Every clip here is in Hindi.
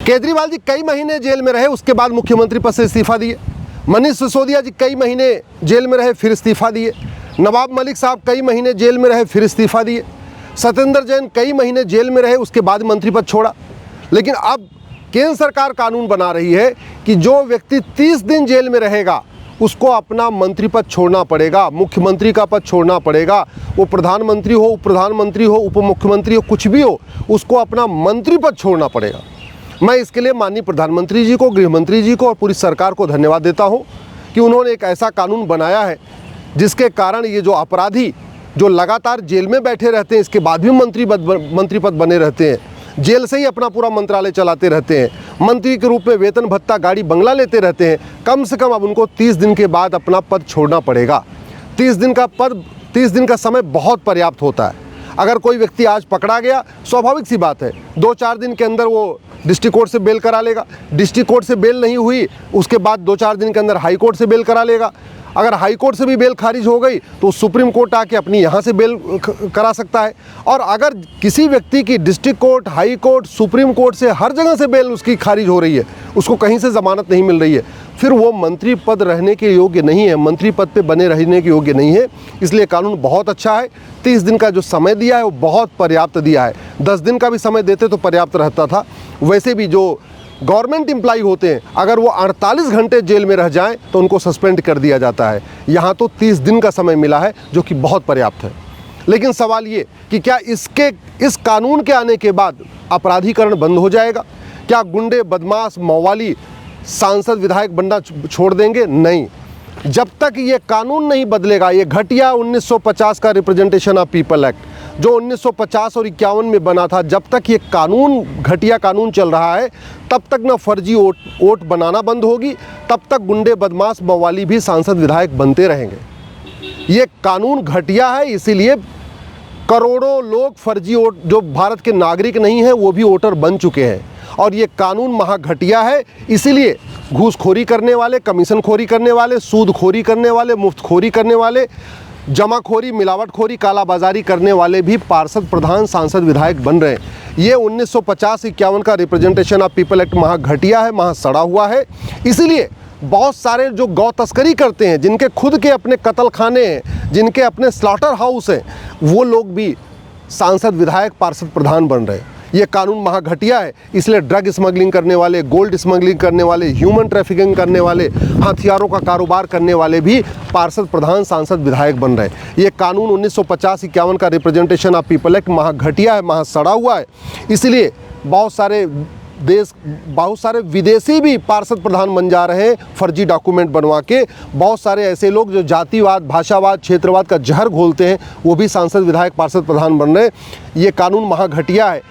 केजरीवाल जी कई महीने जेल में रहे, उसके बाद मुख्यमंत्री पद से इस्तीफा दिए। मनीष सिसोदिया जी कई महीने जेल में रहे, फिर इस्तीफा दिए। नवाब मलिक साहब कई महीने जेल में रहे, फिर इस्तीफा दिए। सत्येंद्र जैन कई महीने जेल में रहे, उसके बाद मंत्री पद छोड़ा। लेकिन अब केंद्र सरकार कानून बना रही है कि जो व्यक्ति 30 दिन जेल में रहेगा उसको अपना मंत्री पद छोड़ना पड़ेगा, मुख्यमंत्री का पद छोड़ना पड़ेगा। वो प्रधानमंत्री हो, उप प्रधानमंत्री हो, उप मुख्यमंत्री हो, कुछ भी हो, उसको अपना मंत्री पद छोड़ना पड़ेगा। मैं इसके लिए माननीय प्रधानमंत्री जी को, गृह मंत्री जी को और पूरी सरकार को धन्यवाद देता हूँ कि उन्होंने एक ऐसा कानून बनाया है जिसके कारण ये जो अपराधी जो लगातार जेल में बैठे रहते हैं, इसके बाद भी मंत्री पद बने रहते हैं, जेल से ही अपना पूरा मंत्रालय चलाते रहते हैं, मंत्री के रूप में वेतन भत्ता गाड़ी बंगला लेते रहते हैं, कम से कम अब उनको 30 दिन के बाद अपना पद छोड़ना पड़ेगा। 30 दिन का समय बहुत पर्याप्त होता है। अगर कोई व्यक्ति आज पकड़ा गया, स्वाभाविक सी बात है 2-4 दिन के अंदर वो डिस्ट्रिक्ट कोर्ट से बेल करा लेगा। डिस्ट्रिक्ट कोर्ट से बेल नहीं हुई, उसके बाद 2-4 दिन के अंदर हाई कोर्ट से बेल करा लेगा। अगर हाई कोर्ट से भी बेल खारिज हो गई तो सुप्रीम कोर्ट आके अपनी यहाँ से बेल करा सकता है। और अगर किसी व्यक्ति की district court, high court, supreme court से हर जगह से बेल उसकी खारिज हो रही है, उसको कहीं से ज़मानत नहीं मिल रही है, फिर वो मंत्री पद रहने के योग्य नहीं है, मंत्री पद पे बने रहने के योग्य नहीं है। इसलिए कानून बहुत अच्छा है। 30 दिन का जो समय दिया है वो बहुत पर्याप्त दिया है। 10 दिन का भी समय देते तो पर्याप्त रहता था। वैसे भी जो गवर्नमेंट एम्प्लॉय होते हैं, अगर वो 48 घंटे जेल में रह जाएं तो उनको सस्पेंड कर दिया जाता है। यहाँ तो 30 दिन का समय मिला है जो कि बहुत पर्याप्त है। लेकिन सवाल ये कि क्या इस कानून के आने के बाद अपराधीकरण बंद हो जाएगा? क्या गुंडे, बदमाश, मौवाली सांसद विधायक बनना छोड़ देंगे? नहीं। जब तक ये कानून नहीं बदलेगा, ये घटिया 1950 का रिप्रेजेंटेशन ऑफ पीपल एक्ट जो 1950 और 51 में बना था, जब तक ये कानून, घटिया कानून चल रहा है, तब तक ना फर्जी वोट बनाना बंद होगी, तब तक गुंडे, बदमाश, मवाली भी सांसद विधायक बनते रहेंगे। ये कानून घटिया है, इसीलिए करोड़ों लोग फर्जी वोट, जो भारत के नागरिक नहीं हैं वो भी वोटर बन चुके हैं। और ये कानून महाघटिया है, इसीलिए घूसखोरी करने वाले, कमीशनखोरी करने वाले, सूदखोरी करने वाले, मुफ्तखोरी करने वाले, जमाखोरी, मिलावटखोरी, कालाबाजारी करने वाले भी पार्षद, प्रधान, सांसद, विधायक बन रहे हैं। ये 1950-51 का रिप्रेजेंटेशन ऑफ पीपल एक्ट महाघटिया है, महासड़ा हुआ है। इसीलिए बहुत सारे जो गौ तस्करी करते हैं, जिनके खुद के अपने कत्ल खाने हैं, जिनके अपने स्लॉटर हाउस हैं, वो लोग भी सांसद, विधायक, पार्षद, प्रधान बन रहे हैं। ये कानून महाघटिया है। इसलिए ड्रग स्मगलिंग करने वाले, गोल्ड स्मगलिंग करने वाले, ह्यूमन ट्रैफिकिंग करने वाले, हथियारों का कारोबार करने वाले भी पार्षद, प्रधान, सांसद, विधायक बन रहे हैं। ये कानून 1950-51 का रिप्रेजेंटेशन ऑफ पीपल एक्ट महाघटिया है, महासड़ा हुआ है। इसलिए बहुत सारे विदेशी भी पार्षद, प्रधान बन जा रहे हैं फर्जी डॉक्यूमेंट बनवा के। बहुत सारे ऐसे लोग जो जातिवाद, भाषावाद, क्षेत्रवाद का जहर घोलते हैं, वो भी सांसद, विधायक, पार्षद, प्रधान बन रहे हैं। ये कानून महाघटिया है,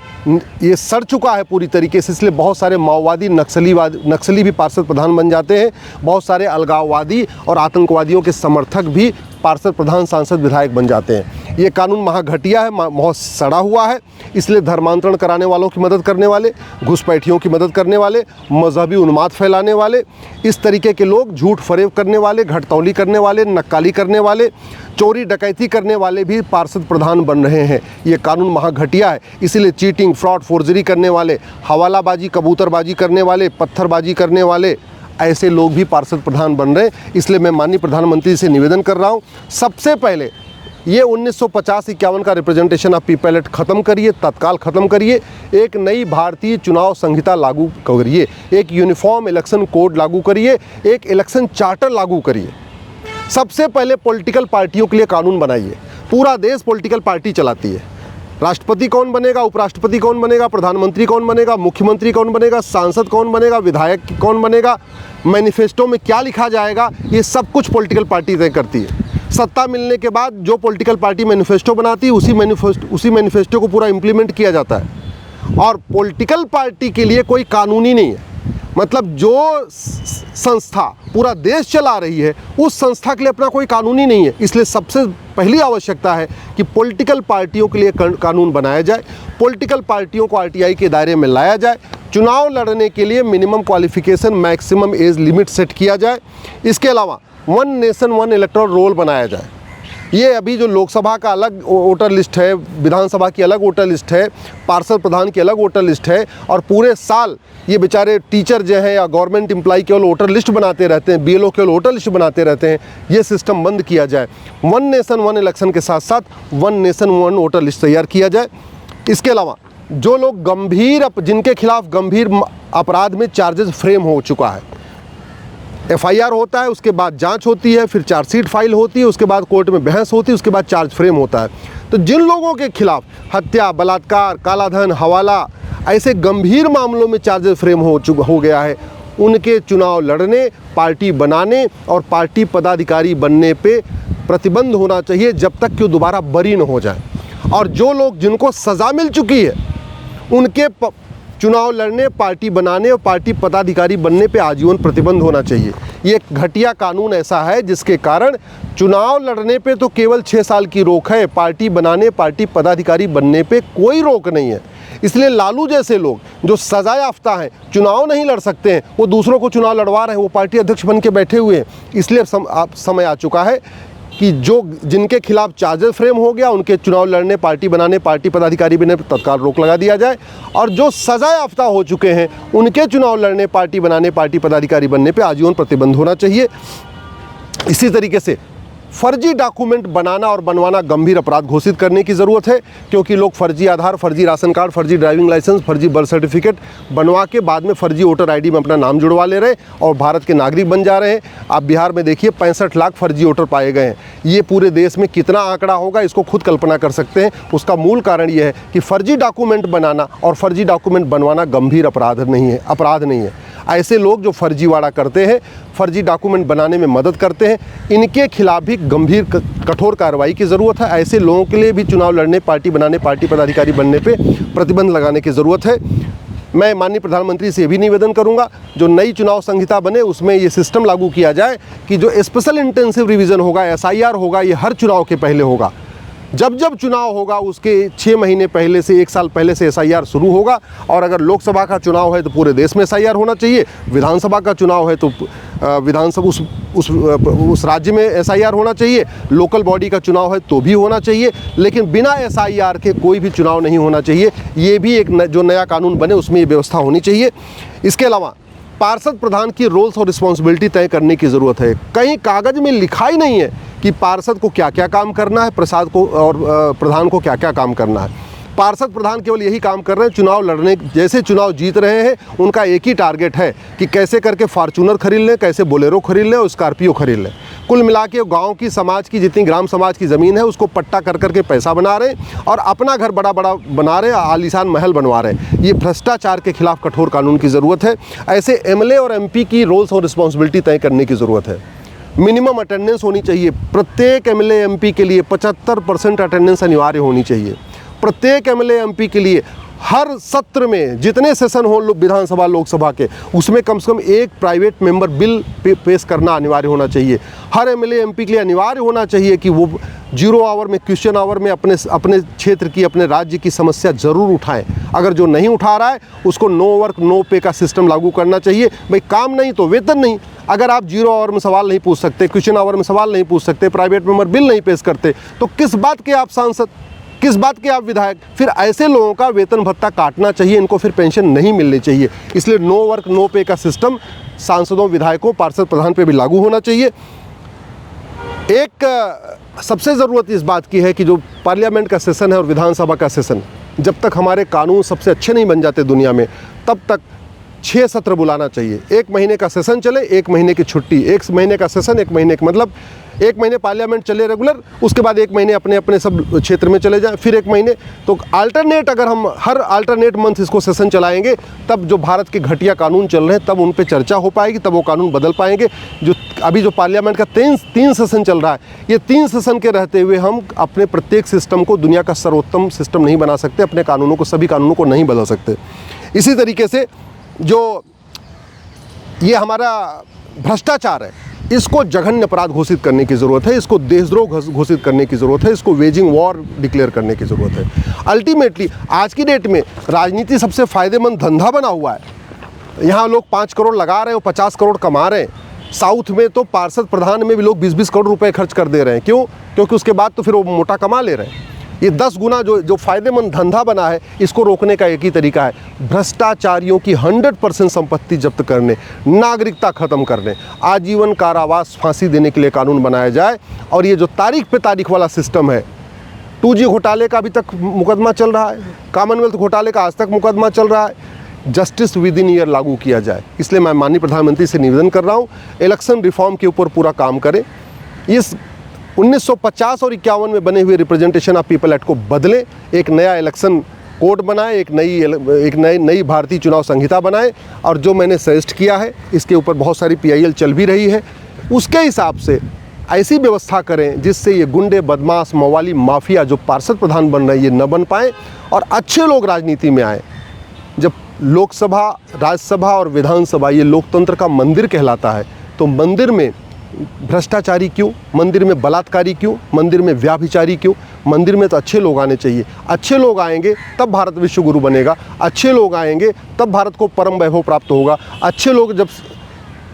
ये सड़ चुका है पूरी तरीके से। इसलिए बहुत सारे माओवादी, नक्सली भी पार्षद, प्रधान बन जाते हैं। बहुत सारे अलगाववादी और आतंकवादियों के समर्थक भी पार्षद, प्रधान, सांसद, विधायक बन जाते हैं। ये कानून महाघटिया है, बहुत सड़ा हुआ है। इसलिए धर्मांतरण कराने वालों की मदद करने वाले, घुसपैठियों की मदद करने वाले, मजहबी उन्माद फैलाने वाले, इस तरीके के लोग, झूठ फरेब करने वाले, घटतौली करने वाले, नक्काली करने वाले, चोरी डकैती करने वाले भी पार्षद, प्रधान बन रहे हैं। ये कानून महाघटिया है। इसीलिए चीटिंग, फ्रॉड, फोर्जरी करने वाले, हवालाबाजी, कबूतरबाजी करने वाले, पत्थरबाजी करने वाले, ऐसे लोग भी पार्षद, प्रधान बन रहे हैं। इसलिए मैं माननीय प्रधानमंत्री से निवेदन कर रहा हूँ, सबसे पहले ये 1950-51 का रिप्रेजेंटेशन ऑफ पीपल एक्ट ख़त्म करिए, तत्काल ख़त्म करिए। एक नई भारतीय चुनाव संहिता लागू करिए, एक यूनिफॉर्म इलेक्शन कोड लागू करिए, एक इलेक्शन चार्टर लागू करिए। सबसे पहले पॉलिटिकल पार्टियों के लिए कानून बनाइए। पूरा देश पॉलिटिकल पार्टी चलाती है। राष्ट्रपति कौन बनेगा, उपराष्ट्रपति कौन बनेगा, प्रधानमंत्री कौन बनेगा, मुख्यमंत्री कौन बनेगा, सांसद कौन बनेगा, विधायक कौन बनेगा, मैनिफेस्टो में क्या लिखा जाएगा, ये सब कुछ पॉलिटिकल पार्टी तय करती है। सत्ता मिलने के बाद जो पॉलिटिकल पार्टी मैनिफेस्टो बनाती है, उसी मैनिफेस्टो को पूरा इम्प्लीमेंट किया जाता है। और पॉलिटिकल पार्टी के लिए कोई कानून ही नहीं है। मतलब जो संस्था पूरा देश चला रही है, उस संस्था के लिए अपना कोई कानून ही नहीं है। इसलिए सबसे पहली आवश्यकता है कि पॉलिटिकल पार्टियों के लिए कानून बनाया जाए, पॉलिटिकल पार्टियों को आरटीआई के दायरे में लाया जाए, चुनाव लड़ने के लिए minimum qualification, maximum age limit set किया जाए। इसके अलावा 1 नेशन 1 इलेक्टोरल रोल बनाया जाए। ये अभी जो लोकसभा का अलग वोटर लिस्ट है, विधानसभा की अलग वोटर लिस्ट है, पार्षद प्रधान की अलग वोटर लिस्ट है, और पूरे साल ये बेचारे टीचर जो हैं या गवर्नमेंट एम्प्लॉय केवल वोटर लिस्ट बनाते रहते हैं, BLO केवल वोटर लिस्ट बनाते रहते हैं। ये सिस्टम बंद किया जाए। वन नेशन वन इलेक्शन के साथ साथ one nation one voter list तैयार किया जाए। इसके अलावा जो लोग जिनके खिलाफ गंभीर अपराध में चार्जेस फ्रेम हो चुका है, FIR होता है, उसके बाद जांच होती है, फिर चार्जशीट फाइल होती है, उसके बाद कोर्ट में बहस होती है, उसके बाद चार्ज फ्रेम होता है। तो जिन लोगों के खिलाफ हत्या, बलात्कार, कालाधन, हवाला ऐसे गंभीर मामलों में चार्जेस फ्रेम हो गया है, उनके चुनाव लड़ने, पार्टी बनाने और पार्टी पदाधिकारी बनने पे प्रतिबंध होना चाहिए जब तक कि वो दोबारा बरी न हो जाए। और जो लोग जिनको सज़ा मिल चुकी है उनके चुनाव लड़ने, पार्टी बनाने और पार्टी पदाधिकारी बनने पे आजीवन प्रतिबंध होना चाहिए। ये एक घटिया कानून ऐसा है जिसके कारण चुनाव लड़ने पे तो केवल 6 साल की रोक है, पार्टी बनाने, पार्टी पदाधिकारी बनने पे कोई रोक नहीं है। इसलिए लालू जैसे लोग जो सजा याफ्ता हैं, चुनाव नहीं लड़ सकते हैं, वो दूसरों को चुनाव लड़वा रहे हैं, वो पार्टी अध्यक्ष बन के बैठे हुए हैं। इसलिए समय आ चुका है कि जिनके खिलाफ चार्जेस फ्रेम हो गया उनके चुनाव लड़ने, पार्टी बनाने, पार्टी पदाधिकारी बनने पर तत्काल रोक लगा दिया जाए, और जो सजा याफ्ता हो चुके हैं उनके चुनाव लड़ने, पार्टी बनाने, पार्टी पदाधिकारी बनने पर आजीवन प्रतिबंध होना चाहिए। इसी तरीके से फर्जी डॉक्यूमेंट बनाना और बनवाना गंभीर अपराध घोषित करने की ज़रूरत है, क्योंकि लोग फर्जी आधार, फर्जी राशन कार्ड, फर्जी ड्राइविंग लाइसेंस, फर्जी बर्थ सर्टिफिकेट बनवा के बाद में फर्जी वोटर ID में अपना नाम जुड़वा ले रहे हैं और भारत के नागरिक बन जा रहे हैं। आप बिहार में देखिए 65 लाख फर्जी वोटर पाए गए हैं। ये पूरे देश में कितना आंकड़ा होगा इसको खुद कल्पना कर सकते हैं। उसका मूल कारण ये है कि फर्जी डॉक्यूमेंट बनाना और फर्जी डॉक्यूमेंट बनवाना गंभीर अपराध नहीं है। ऐसे लोग जो फर्जीवाड़ा करते हैं, फर्जी डॉक्यूमेंट बनाने में मदद करते हैं, इनके खिलाफ भी गंभीर कठोर कार्रवाई की ज़रूरत है। ऐसे लोगों के लिए भी चुनाव लड़ने, पार्टी बनाने, पार्टी पदाधिकारी बनने पे प्रतिबंध लगाने की ज़रूरत है। मैं माननीय प्रधानमंत्री से ये भी निवेदन करूंगा, जो नई चुनाव संहिता बने उसमें ये सिस्टम लागू किया जाए कि जो स्पेशल इंटेंसिव रिवीजन होगा, SIR होगा, ये हर चुनाव के पहले होगा। जब चुनाव होगा उसके 6 महीने पहले से, 1 साल पहले से SIR शुरू होगा। और अगर लोकसभा का चुनाव है तो पूरे देश में SIR होना चाहिए, विधानसभा का चुनाव है तो विधानसभा उस राज्य में SIR होना चाहिए, लोकल बॉडी का चुनाव है तो भी होना चाहिए, लेकिन बिना SIR के कोई भी चुनाव नहीं होना चाहिए। ये भी एक जो नया कानून बने उसमें ये व्यवस्था होनी चाहिए। इसके अलावा पार्षद प्रधान की रोल्स और रिस्पॉन्सिबिलिटी तय करने की ज़रूरत है। कहीं कागज़ में लिखा ही नहीं है कि पार्षद को क्या क्या काम करना है, प्रसाद को और प्रधान को क्या क्या काम करना है। पार्षद प्रधान केवल यही काम कर रहे हैं, चुनाव लड़ने, जैसे चुनाव जीत रहे हैं उनका एक ही टारगेट है कि कैसे करके फॉर्च्यूनर खरीद लें, कैसे बोलेरो खरीद लें और स्कॉर्पियो खरीद लें। कुल मिला के गाँव की, समाज की, जितनी ग्राम समाज की ज़मीन है उसको पट्टा कर करके पैसा बना रहे हैं और अपना घर बड़ा बड़ा बना रहे हैं, आलीशान महल बनवा रहे हैं। ये भ्रष्टाचार के खिलाफ कठोर कानून की ज़रूरत है। ऐसे MLA और MP की रोल्स और रिस्पॉन्सिबिलिटी तय करने की ज़रूरत है। मिनिमम अटेंडेंस होनी चाहिए, प्रत्येक MLA MP के लिए 75% अटेंडेंस अनिवार्य होनी चाहिए। प्रत्येक MLA MP के लिए हर सत्र में जितने सेशन हो विधानसभा लोकसभा के, उसमें कम से कम एक प्राइवेट मेंबर बिल पेश करना अनिवार्य होना चाहिए। हर MLA MP के लिए अनिवार्य होना चाहिए कि वो 0 आवर में, क्वेश्चन आवर में अपने क्षेत्र की, अपने राज्य की समस्या ज़रूर उठाएं। अगर जो नहीं उठा रहा है उसको नो वर्क नो पे का सिस्टम लागू करना चाहिए। भाई काम नहीं तो वेतन नहीं। अगर आप 0 आवर में सवाल नहीं पूछ सकते, क्वेश्चन आवर में सवाल नहीं पूछ सकते, प्राइवेट मेंबर बिल नहीं पेश करते, तो किस बात के आप सांसद, किस बात के आप विधायक? फिर ऐसे लोगों का वेतन भत्ता काटना चाहिए, इनको फिर पेंशन नहीं मिलनी चाहिए। इसलिए नो वर्क नो पे का सिस्टम सांसदों, विधायकों, पार्षद प्रधान पे भी लागू होना चाहिए। एक सबसे ज़रूरत इस बात की है कि जो पार्लियामेंट का सेशन है और विधानसभा का सेशन, जब तक हमारे कानून सबसे अच्छे नहीं बन जाते दुनिया में, तब तक 6 सत्र बुलाना चाहिए। 1 महीने का सेशन चले, 1 महीने की छुट्टी, 1 महीने का सेशन, 1 महीने का मतलब 1 महीने पार्लियामेंट चले रेगुलर, उसके बाद 1 महीने अपने अपने सब क्षेत्र में चले जाएं, फिर 1 महीने। तो अल्टरनेट, अगर हम हर अल्टरनेट मंथ इसको सेशन चलाएंगे, तब जो भारत के घटिया कानून चल रहे हैं तब उन पे चर्चा हो पाएगी, तब वो कानून बदल पाएंगे। जो अभी जो पार्लियामेंट का 3 सेशन चल रहा है, ये 3 सेशन के रहते हुए हम अपने प्रत्येक सिस्टम को दुनिया का सर्वोत्तम सिस्टम नहीं बना सकते, अपने कानूनों को, सभी कानूनों को नहीं बदल सकते। इसी तरीके से जो ये हमारा भ्रष्टाचार है, इसको जघन्य अपराध घोषित करने की ज़रूरत है, इसको देशद्रोह घोषित करने की ज़रूरत है, इसको वेजिंग वॉर डिक्लेयर करने की ज़रूरत है। अल्टीमेटली आज की डेट में राजनीति सबसे फ़ायदेमंद धंधा बना हुआ है। यहाँ लोग 5 करोड़ लगा रहे हैं और 50 करोड़ कमा रहे हैं। साउथ में तो पार्षद प्रधान में भी लोग 20-20 करोड़ रुपए खर्च कर दे रहे हैं। क्यों? क्योंकि उसके बाद तो फिर वो मोटा कमा ले रहे हैं। ये 10 गुना जो फ़ायदेमंद धंधा बना है, इसको रोकने का एक ही तरीका है, भ्रष्टाचारियों की 100% संपत्ति जब्त करने, नागरिकता ख़त्म करने, आजीवन कारावास फांसी देने के लिए कानून बनाया जाए। और ये जो तारीख पे तारीख वाला सिस्टम है, 2G घोटाले का अभी तक मुकदमा चल रहा है, कॉमनवेल्थ घोटाले का आज तक मुकदमा चल रहा है, जस्टिस विद इन ईयर लागू किया जाए। इसलिए मैं माननीय प्रधानमंत्री से निवेदन कर रहा हूँ, इलेक्शन रिफॉर्म के ऊपर पूरा काम करें। इस 1950 और 51 में बने हुए रिप्रेजेंटेशन ऑफ पीपल एक्ट को बदलें, एक नया इलेक्शन कोड बनाए, एक नई भारतीय चुनाव संहिता बनाए। और जो मैंने सजेस्ट किया है, इसके ऊपर बहुत सारी PIL चल भी रही है, उसके हिसाब से ऐसी व्यवस्था करें जिससे ये गुंडे, बदमाश, मवाली, माफिया जो पार्षद प्रधान बन रहे हैं, ये न बन पाएँ और अच्छे लोग राजनीति में आएँ। जब लोकसभा, राज्यसभा और विधानसभा ये लोकतंत्र का मंदिर कहलाता है, तो मंदिर में भ्रष्टाचारी क्यों, मंदिर में बलात्कारी क्यों, मंदिर में व्याभिचारी क्यों? मंदिर में तो अच्छे लोग आने चाहिए। अच्छे लोग आएंगे तब भारत विश्व गुरु बनेगा, अच्छे लोग आएंगे तब भारत को परम वैभव प्राप्त होगा। अच्छे लोग जब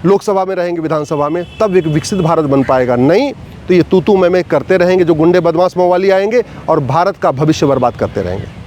लोकसभा में रहेंगे, विधानसभा में, तब एक विकसित भारत बन पाएगा। नहीं तो ये तू मैं करते रहेंगे, जो गुंडे, बदमाश, मवाली आएंगे और भारत का भविष्य बर्बाद करते रहेंगे।